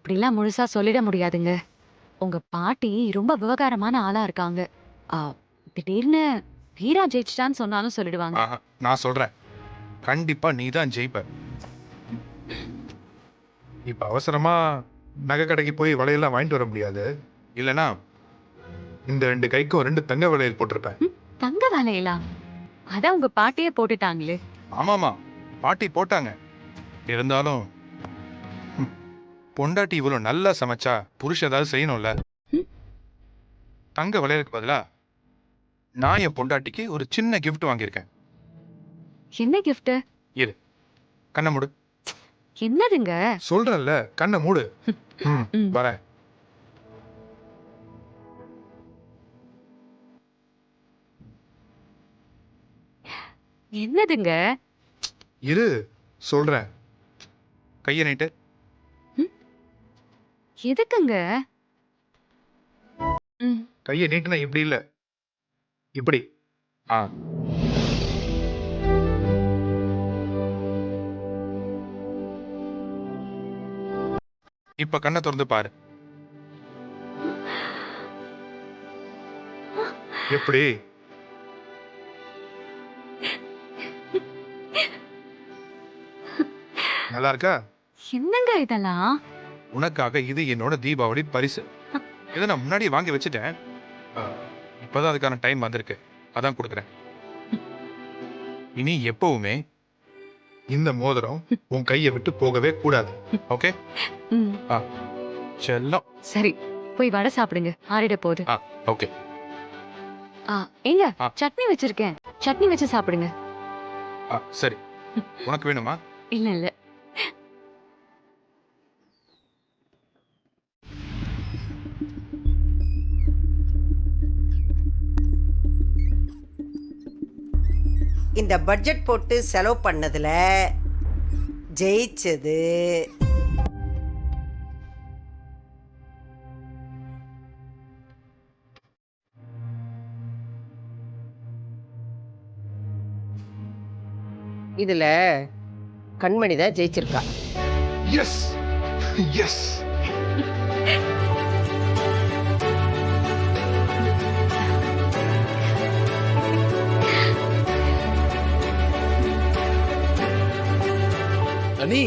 அப்படிலாம் முழுசா சொல்லிட முடியாதுங்க. உங்க பாட்டி ரொம்ப விவகாரமான ஆளா இருக்காங்க. ஆ, திடீர்னு வீரா ஜெயிச்சிட்டான்னு சொன்னாலும் சொல்லிடுவாங்க. ஆஹா, நான் சொல்றேன், கண்டிப்பா நீ தான் ஜெயிப்ப. இப்ப அவசரமா நகை கடைக்கு போய் வளையல்லாம் வாங்கிட்டு வர முடியாது. இல்லனா இந்த 2 கைக்கும் 2 தங்க வளையல் போட்டிருப்பேன். தங்க வேலையிலா? அதான் உங்க பாட்டியே போட்டுட்டாங்களே. ஆமாமா, பாட்டி போட்டாங்க. இருந்தாலும் ம், பொண்டாட்டி இவ்வளவு நல்லா சமைச்சா புருஷன் ஏதாவது செய்யணும்ல. ம், தங்க வளையலுக்கு பதிலா நான் என் பொண்டாட்டிக்கு ஒரு சின்ன கிஃப்ட் வாங்கியிருக்கேன். என்ன கிஃப்ட்? இரு, கண்ணை மூடு. என்னதுங்க? சொல்றேன்ல, கண்ணை மூடு. ம். வரேன். என்னதுங்க? இரு, சொல்றேன். கையை நீட்டு. ம், எதுக்குங்க? ம், கையை நீட்டுனா இப்படி இல்ல, இப்படி. ஆ, இப்ப கண்ணை திறந்து பாரு. எப்படி? நல்லா இருக்கா? என்னங்க இதெல்லாம்? உனக்காக இது என்னோட தீபாவளி பரிசு. இதை நான் முன்னாடியே வாங்கி வச்சுட்டேன். ஆ, இப்பதான் அதுக்கான டைம் வந்திருக்கு, அதான் கொடுக்குறேன். இனி எப்பவுமே இந்த மோதிரம் உன் கையை விட்டு போகவே கூடாது. ஓகே? ம், ஆ, செல்லம். சரி, போய் வடை சாப்பிடுங்க. ஆறிட போகுது. ஆ, ஓகே. ஏங்க, ஆ. சட்னி வச்சிருக்கேன். சட்னி வச்சு சாப்பிடுங்க. ஆ, சரி. உனக்கு வேணுமா? இல்ல இல்ல. இந்த பட்ஜெட் போட்டு செலவு பண்ணதுல ஜெயிச்சது இதுல கண்மணி தான் ஜெயிச்சிருக்கா. Yes, yes. Ani,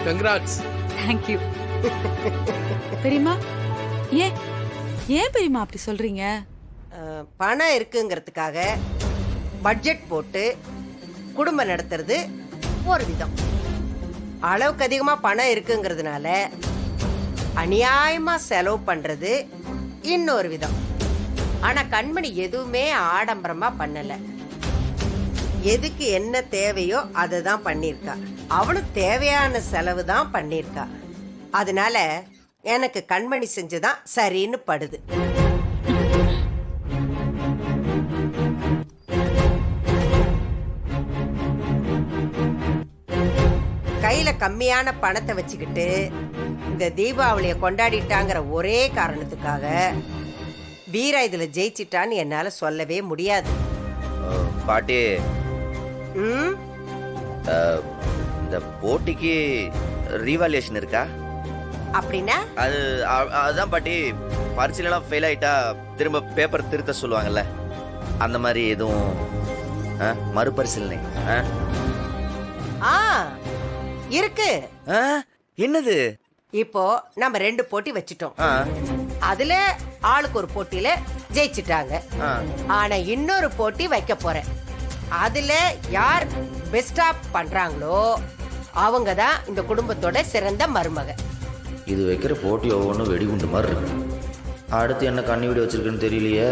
congrats. Thank you. பெரியம்மா, ஏன் ஏன் பெரியம்மா அப்படி சொல்றீங்க? பணம் இருக்குங்கிறதுக்காக பட்ஜெட் போட்டு குடும்பம் நடத்துறது ஒரு விதம், அளவுக்கு அதிகமா பணம் இருக்குங்கிறதுனால அநியாயமா செலவு பண்றது இன்னொரு விதம். ஆனா கண்மணி எதுவுமே ஆடம்பரமா பண்ணல. எதுக்கு என்ன தேவையோ அதை தான் பண்ணியிருக்கா. அவளும் தேவையான செலவு தான் பண்ணியிருக்கா. அதனால எனக்கு கண்மணி செஞ்சுதான் சரின்னு படுது. கையில கம்மியான பணத்தை வச்சுக்கிட்டு இந்த தீபாவளியை கொண்டாடிட்டாங்கிற ஒரே காரணத்துக்காக வீரா இதுல ஜெயிச்சிட்டான்னு என்னால சொல்லவே முடியாது. பாட்டி, ம், இந்த போட்டிக்கு ரீவாலுவேஷன் இருக்கா? அப்படின்னா அதுதான் பாட்டி, பரீட்சையிலலாம் ஃபெயில் ஆயிட்டா திரும்ப பேப்பர் திருத்த சொல்லுவாங்கல்ல, அந்த மாதிரி எதுவும் மறுபரிசீலனை? ஆ, இருக்கு. என்னது? இப்போ நம்ம 2 போட்டி வச்சிட்டோம். அதுல ஆளுக்கு ஒரு போட்டியில ஜெயிச்சிட்டாங்க. ஆனா இன்னொரு போட்டி வைக்க போறேன். அதுல யார் பெஸ்டா பண்றாங்களோ அவங்க தான் இந்த குடும்பத்தோட சிறந்த மருமக. இது வைக்கிற போட்டி ஒவ்வொன்றும் வெடிகுண்டு மாதிரி இருக்கு. அடுத்து என்ன கண்ணி வீடு வச்சிருக்குன்னு தெரியலையே.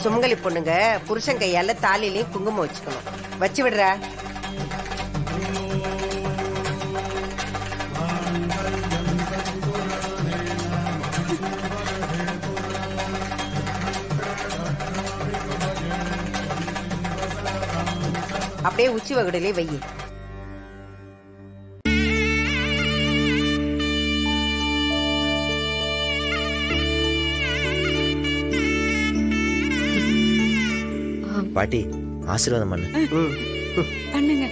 சுமங்கலி பொண்ணுங்க புருஷன் கையால தாலிலையும் குங்குமம் வச்சுக்கணும். வச்சு விடுற. அப்படியே உச்சி வகுடிலே வை. பாட்டி ஆசீர்வாதம் பண்ணு. ம். பண்ணுங்க.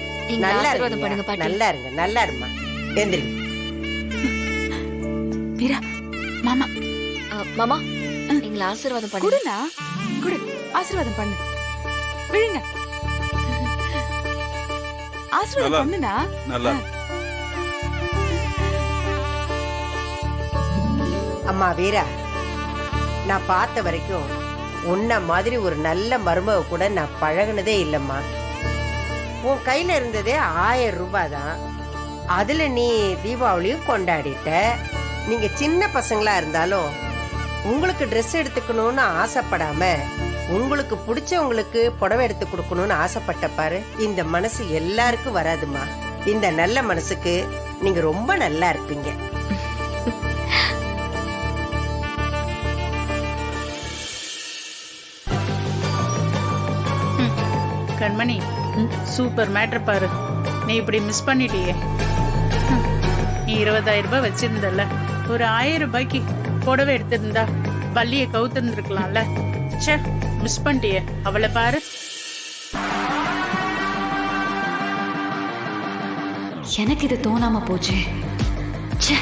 நல்லா இருங்க, நல்லா இருங்க, நல்லா இருமா. எந்திரி. மீரா மாமா மாமா எங்களை ஆசீர்வாதம் பண்ணு. குடுண்ணா, குடு. ஆசீர்வாதம் பண்ணு. விழுங்க. ஆசீர்வாதம் பண்ணுண்ணா. நல்லா அம்மா வீரா, நான் பார்த்த வரைக்கும் உன்ன மாதிரி ஒரு நல்ல மருமக கூட நான் பழகுனதே இல்லம்மா. உன் கையில இருந்ததே 1000 ரூபாய் தான். அதுல நீ தீபாவளியும் கொண்டாடிட்ட. நீங்க சின்ன பசங்களா இருந்தாலும் உங்களுக்கு ட்ரெஸ் எடுத்துக்கணும்னு ஆசைப்படாம உங்களுக்கு பிடிச்சவங்களுக்கு புடவை எடுத்து கொடுக்கணும்னு ஆசைப்பட்ட பாரு. இந்த மனசு எல்லாருக்கும் வராதுமா. இந்த நல்ல மனசுக்கு நீங்க ரொம்ப நல்லா இருப்பீங்க. கண்மணி, சூப்பர் மேட்டர் பாரு. நீ இப்படி மிஸ் பண்ணிட்டியே. நீ 20,000 ரூபாய் வச்சிருந்தல, ஒரு 1000 ரூபாய்க்கு புடவை எடுத்திருந்தா பள்ளிய கவுத்திருந்துருக்கலாம்ல. ச்சே, மிஸ் பண்ணிட்டியே. அவளை பாரு. எனக்கு இது தோணாம போச்சு. ச்சே.